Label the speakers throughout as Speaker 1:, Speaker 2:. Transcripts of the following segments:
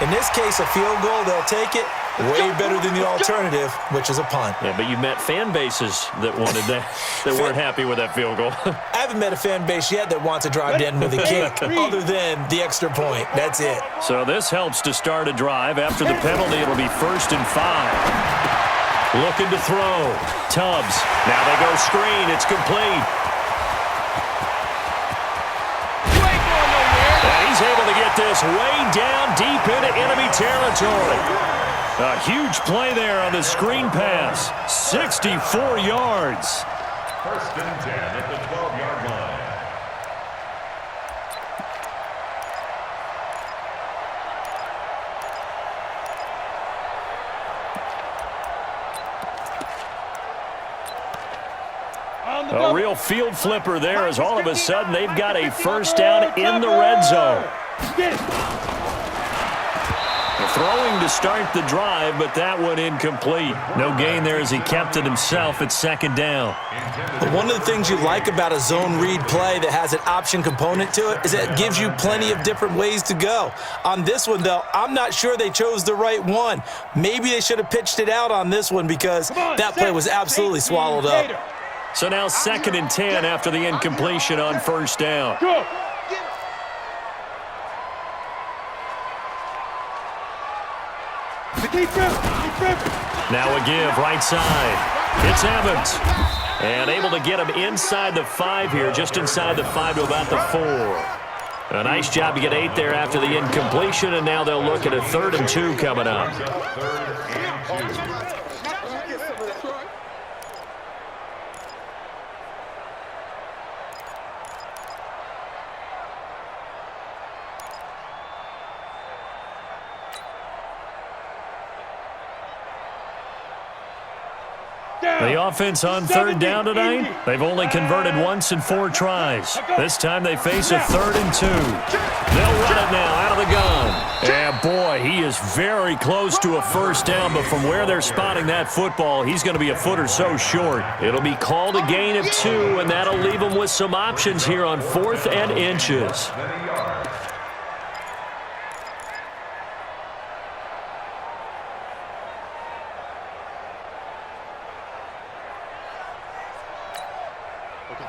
Speaker 1: In this case, a field goal, they'll take it. Way better than the alternative, which is a punt.
Speaker 2: Yeah, but you met fan bases that wanted that, that weren't happy with that field goal.
Speaker 1: I haven't met a fan base yet that wants to drive to end with a kick other than the extra point. That's it.
Speaker 2: So this helps to start a drive. After the penalty, it'll be 1st and 5. Looking to throw. Tubbs. Now they go screen. It's complete. And he's able to get this way down deep into enemy territory. A huge play there on the screen pass. 64 yards.
Speaker 3: 1st and 10 at the 12-yard line.
Speaker 2: A real field flipper there as all of a sudden they've got a 1st down in the red zone. Throwing to start the drive, but that one incomplete. No gain there as he kept it himself at 2nd down.
Speaker 1: But one of the things you like about a zone read play that has an option component to it is that it gives you plenty of different ways to go. On this one, though, I'm not sure they chose the right one. Maybe they should have pitched it out on this one because that play was absolutely swallowed up.
Speaker 2: So now 2nd and 10 after the incompletion on 1st down. Now a give, right side. It's Evans. And able to get him inside the 5 here, just inside the 5 to about the 4. A nice job to get 8 there after the incompletion, and now they'll look at a 3rd and 2 coming up. The offense on 3rd down tonight, they've only converted once in 4 tries. This time they face a 3rd and 2. They'll run it now out of the gun. And boy, he is very close to a 1st down, but from where they're spotting that football, he's going to be a foot or so short. It'll be called a gain of 2, and that'll leave them with some options here on 4th and inches.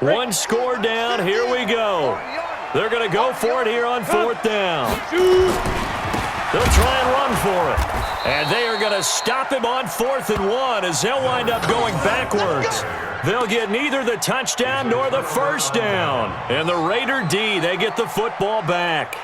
Speaker 2: One score down, here we go. They're going to go for it here on 4th down. They'll try and run for it. And they are going to stop him on 4th and 1 as they'll wind up going backwards. They'll get neither the touchdown nor the 1st down. And the Raider D, they get the football back.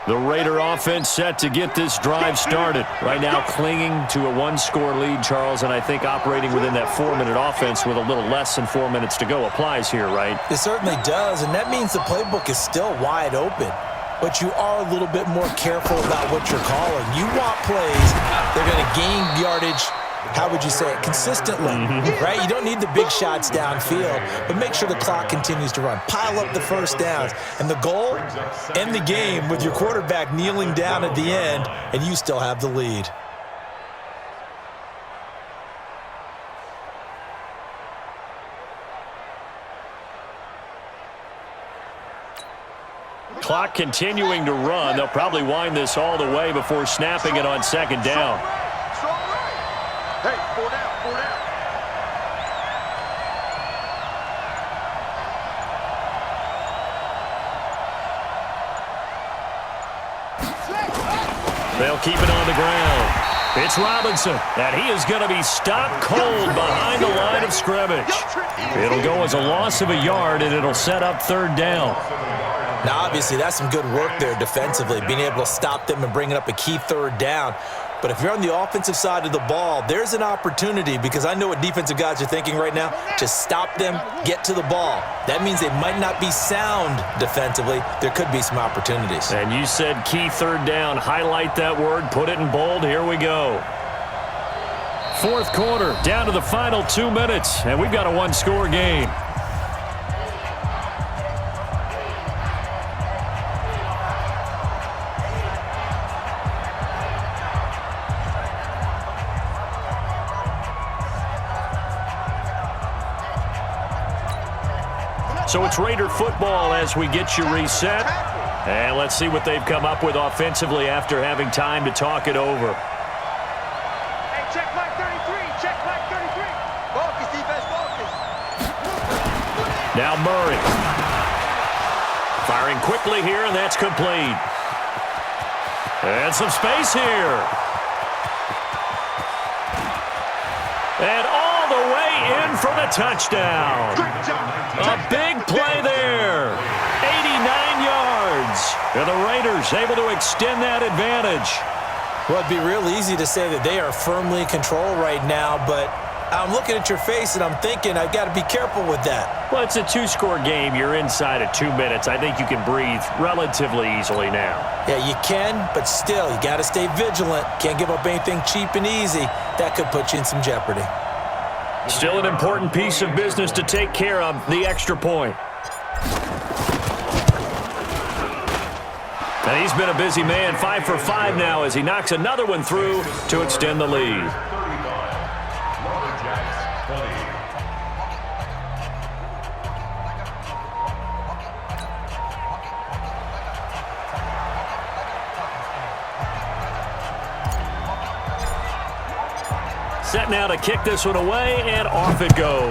Speaker 2: The Raider offense set to get this drive started. Right now clinging to a 1-score lead, Charles, and I think operating within that 4-minute offense with a little less than 4 minutes to go applies here, right?
Speaker 1: It certainly does, and that means the playbook is still wide open. But you are a little bit more careful about what you're calling. You want plays that are going to gain yardage, how would you say it, consistently, right? You don't need the big shots downfield, but make sure the clock continues to run. Pile up the 1st downs. And the goal, end the game with your quarterback kneeling down at the end, and you still have the lead.
Speaker 2: Clock continuing to run. They'll probably wind this all the way before snapping it on 2nd down.
Speaker 4: Hey, 4 down, 4 down.
Speaker 2: They'll keep it on the ground. It's Robinson, and he is going to be stopped cold behind the line of scrimmage. It'll go as a loss of a yard, and it'll set up 3rd down.
Speaker 1: Now, obviously, that's some good work there defensively, being able to stop them and bringing up a key 3rd down. But if you're on the offensive side of the ball, there's an opportunity, because I know what defensive guys are thinking right now. Just stop them, get to the ball. That means they might not be sound defensively. There could be some opportunities.
Speaker 2: And you said key 3rd down. Highlight that word. Put it in bold. Here we go. 4th quarter, down to the final 2 minutes, and we've got a 1-score game. So it's Raider football as we get you reset. And let's see what they've come up with offensively after having time to talk it over.
Speaker 4: Hey, check flag 33. Check flag 33. Focus, defense, focus.
Speaker 2: Now Murray. Firing quickly here, and that's complete. And some space here. And all the way in for the touchdown. A big play there. 89 yards. And the Raiders able to extend that advantage.
Speaker 1: Well, it'd be real easy to say that they are firmly in control right now, but I'm looking at your face and I'm thinking I've got to be careful with that.
Speaker 2: Well, it's a two-score game. You're inside of 2 minutes. I think you can breathe relatively easily now.
Speaker 1: Yeah, you can, but still, you got to stay vigilant. Can't give up anything cheap and easy. That could put you in some jeopardy.
Speaker 2: Still an important piece of business to take care of, the extra point. And he's been a busy man, 5 for 5 now as he knocks another one through to extend the lead. Set now to kick this one away, and off it goes.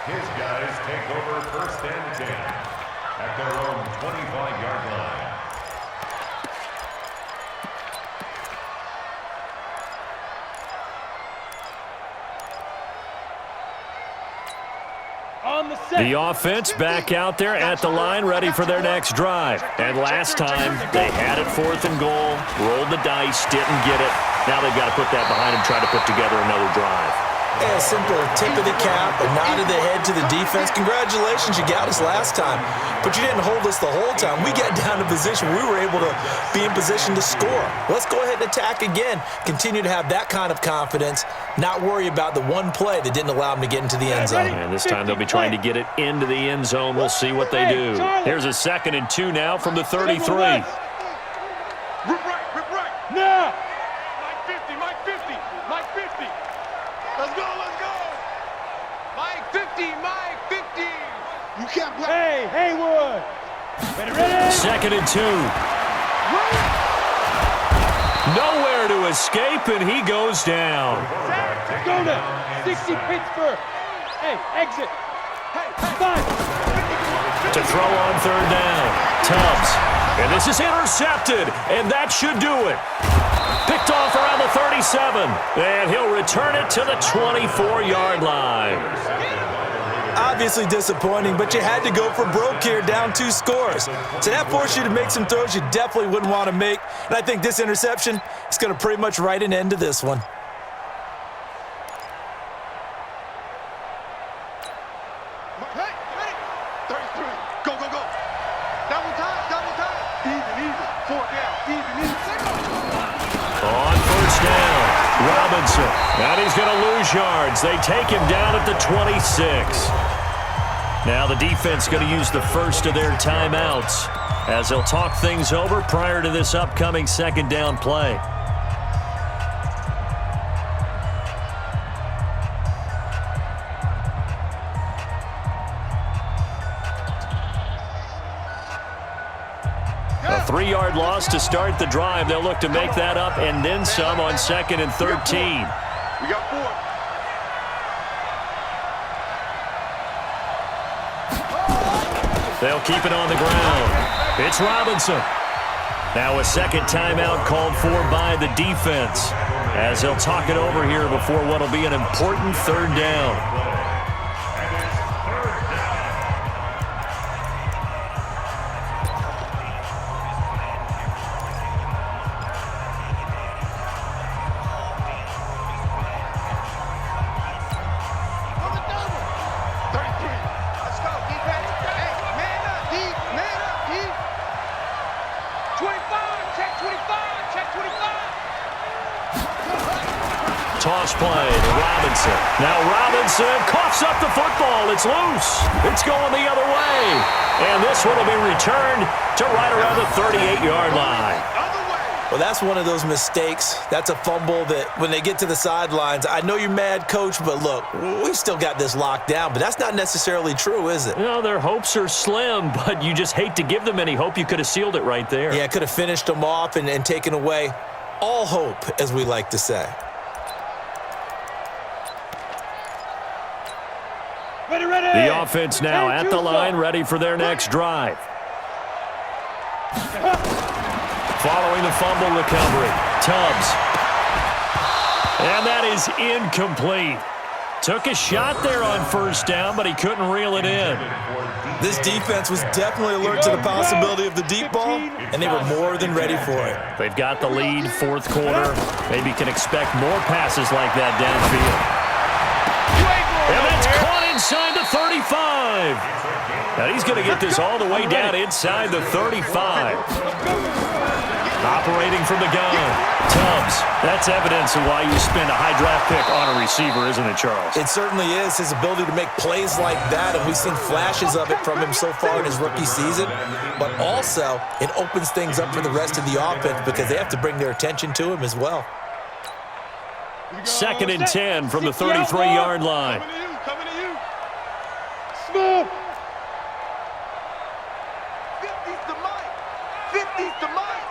Speaker 3: His guys take over 1st and 10 at their own 25-yard line.
Speaker 2: The offense back out there at the line, ready for their next drive. And last time, they had it 4th and goal, rolled the dice, didn't get it. Now they've got to put that behind them, try to put together another drive.
Speaker 1: A simple tip of the cap, a nod of the head to the defense. Congratulations, you got us last time, but you didn't hold us the whole time. We got down to position. We were able to be in position to score. Let's go ahead and attack again. Continue to have that kind of confidence, not worry about the one play that didn't allow them to get into the end zone.
Speaker 2: And this time they'll be trying to get it into the end zone. We'll see what they do. Here's a 2nd and 2 now from the 33.
Speaker 4: Rip right, rip right. Now. Mike 50, Mike 50, Mike 50. Let's go, let's go. Mike 50, Mike 50. You can't play. Hey, Haywood. Ready?
Speaker 2: 2nd and 2. Nowhere to escape, and he goes down.
Speaker 4: Go now. 60 Pittsburgh. Hey, exit. Hey, fine.
Speaker 2: To throw on 3rd down. Tubbs. And this is intercepted, and that should do it. Picked off around the 37, and he'll return it to the 24-yard line.
Speaker 1: Obviously disappointing, but you had to go for broke here, down 2 scores. So that forced you to make some throws you definitely wouldn't want to make. And I think this interception is going to pretty much write an end to this one.
Speaker 4: Hey, ready? 33. Go, go, go. Double time, double time. Even. 4 down. Even.
Speaker 2: On 1st down, Robinson. And he's going to lose yards. They take him down at the 26. Now the defense going to use the first of their timeouts as they'll talk things over prior to this upcoming 2nd down play. A 3-yard loss to start the drive. They'll look to make that up and then some on 2nd and 13.
Speaker 4: We got 4.
Speaker 2: They'll keep it on the ground. It's Robinson. Now a 2nd timeout called for by the defense as they'll talk it over here before what will be an important 3rd down. Toss play to Robinson. Now Robinson coughs up the football. It's loose. It's going the other way. And this one will be returned to right around the 38-yard line.
Speaker 4: Other way.
Speaker 1: Well, that's one of those mistakes. That's a fumble that when they get to the sidelines, I know you're mad, Coach, but look, we still got this locked down. But that's not necessarily true, is it?
Speaker 2: No, their hopes are slim, but you just hate to give them any hope. You could have sealed it right there.
Speaker 1: Yeah, could have finished them off and taken away all hope, as we like to say.
Speaker 4: Ready, ready.
Speaker 2: The offense now at the line, ready for their next drive. Following the fumble recovery, Tubbs. And that is incomplete. Took a shot there on first down, but he couldn't reel it in.
Speaker 1: This defense was definitely alert to the possibility of the deep ball, and they were more than ready for it.
Speaker 2: They've got the lead, fourth quarter. Maybe can expect more passes like that downfield. And that's caught inside the 35. Now he's going to get this all the way down inside the 35. Operating from the gun, Tubbs. That's evidence of why you spend a high draft pick on a receiver, isn't it, Charles?
Speaker 1: It certainly is. His ability to make plays like that, and we've seen flashes of it from him so far in his rookie season. But also, it opens things up for the rest of the offense because they have to bring their attention to him as well.
Speaker 2: 2nd and 10 from the 33-yard line.
Speaker 4: Coming to you. Smooth. 50's to Mike. 50's to Mike.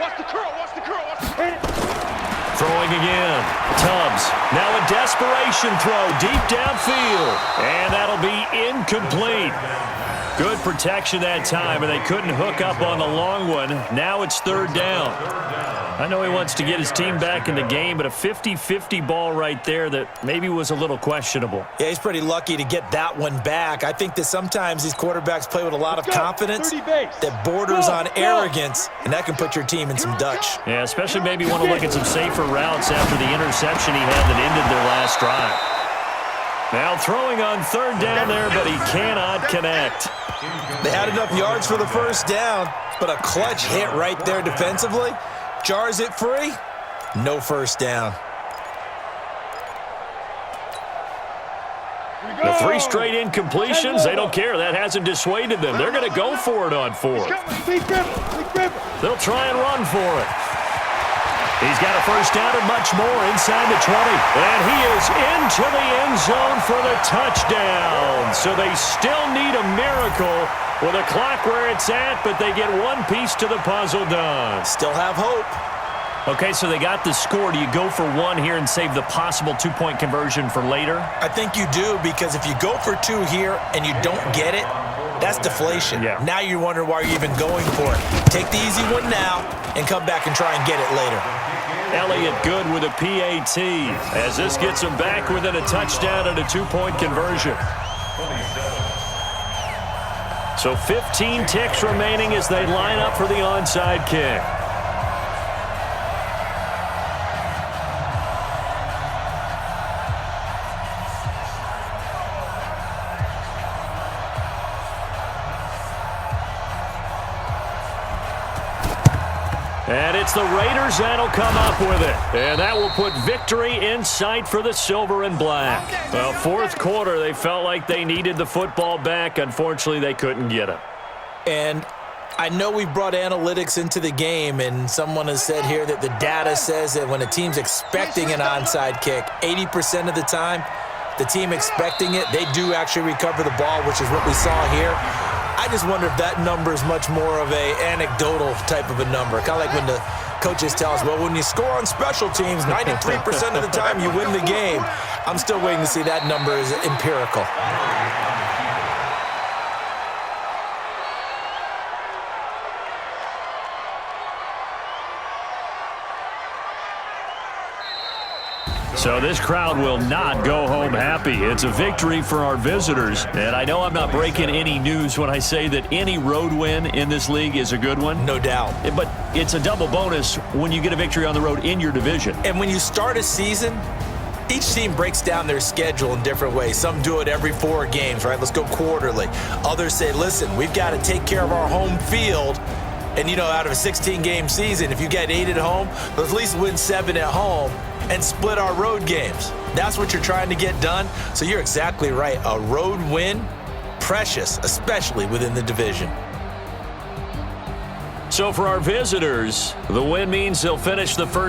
Speaker 4: Watch the curl, watch the curl, watch the curl.
Speaker 2: Throwing again. Tubbs. Now a desperation throw deep downfield. And that'll be incomplete. Good protection that time, and they couldn't hook up on the long one. Now it's 3rd down. I know he wants to get his team back in the game, but a 50-50 ball right there that maybe was a little questionable.
Speaker 1: Yeah, he's pretty lucky to get that one back. I think that sometimes these quarterbacks play with a lot of confidence that borders on arrogance, and that can put your team in some Dutch.
Speaker 2: Yeah, especially maybe want to look at some safer routes after the interception he had that ended their last drive. Now throwing on 3rd down there, but he cannot connect.
Speaker 1: They had enough yards for the first down, but a clutch hit right there defensively. Jars it free. No first down.
Speaker 2: The 3 straight incompletions, they don't care. That hasn't dissuaded them. They're going to go for it on 4th. They'll try and run for it. He's got a first down and much more inside the 20. And he is into the end zone for the touchdown. So they still need a miracle with a clock where it's at, but they get one piece to the puzzle done.
Speaker 1: Still have hope.
Speaker 2: Okay, so they got the score. Do you go for 1 here and save the possible 2-point conversion for later?
Speaker 1: I think you do, because if you go for 2 here and you don't get it, that's deflation.
Speaker 2: Yeah.
Speaker 1: Now you wonder why you're even going for it. Take the easy one now and come back and try and get it later.
Speaker 2: Elliott good with a PAT as this gets him back within a touchdown and a 2-point conversion. So 15 ticks remaining as they line up for the onside kick. And it's the Raiders that'll come up with it. And that will put victory in sight for the silver and black. Well, 4th quarter, they felt like they needed the football back. Unfortunately, they couldn't get it.
Speaker 1: And I know we brought analytics into the game, and someone has said here that the data says that when a team's expecting an onside kick, 80% of the time, the team expecting it, they do actually recover the ball, which is what we saw here. I just wonder if that number is much more of a anecdotal type of a number. Kind of like when the coaches tell us, well, when you score on special teams, 93% of the time you win the game. I'm still waiting to see that number is empirical.
Speaker 2: So this crowd will not go home happy. It's a victory for our visitors. And I know I'm not breaking any news when I say that any road win in this league is a good one.
Speaker 1: No doubt.
Speaker 2: But it's a double bonus when you get a victory on the road in your division.
Speaker 1: And when you start a season, each team breaks down their schedule in different ways. Some do it every 4 games, right? Let's go quarterly. Others say, listen, we've got to take care of our home field. And, you know, out of a 16-game season, if you get 8 at home, let's at least win 7 at home and split our road games. That's what you're trying to get done. So you're exactly right. A road win, precious, especially within the division.
Speaker 2: So for our visitors, the win means they'll finish the first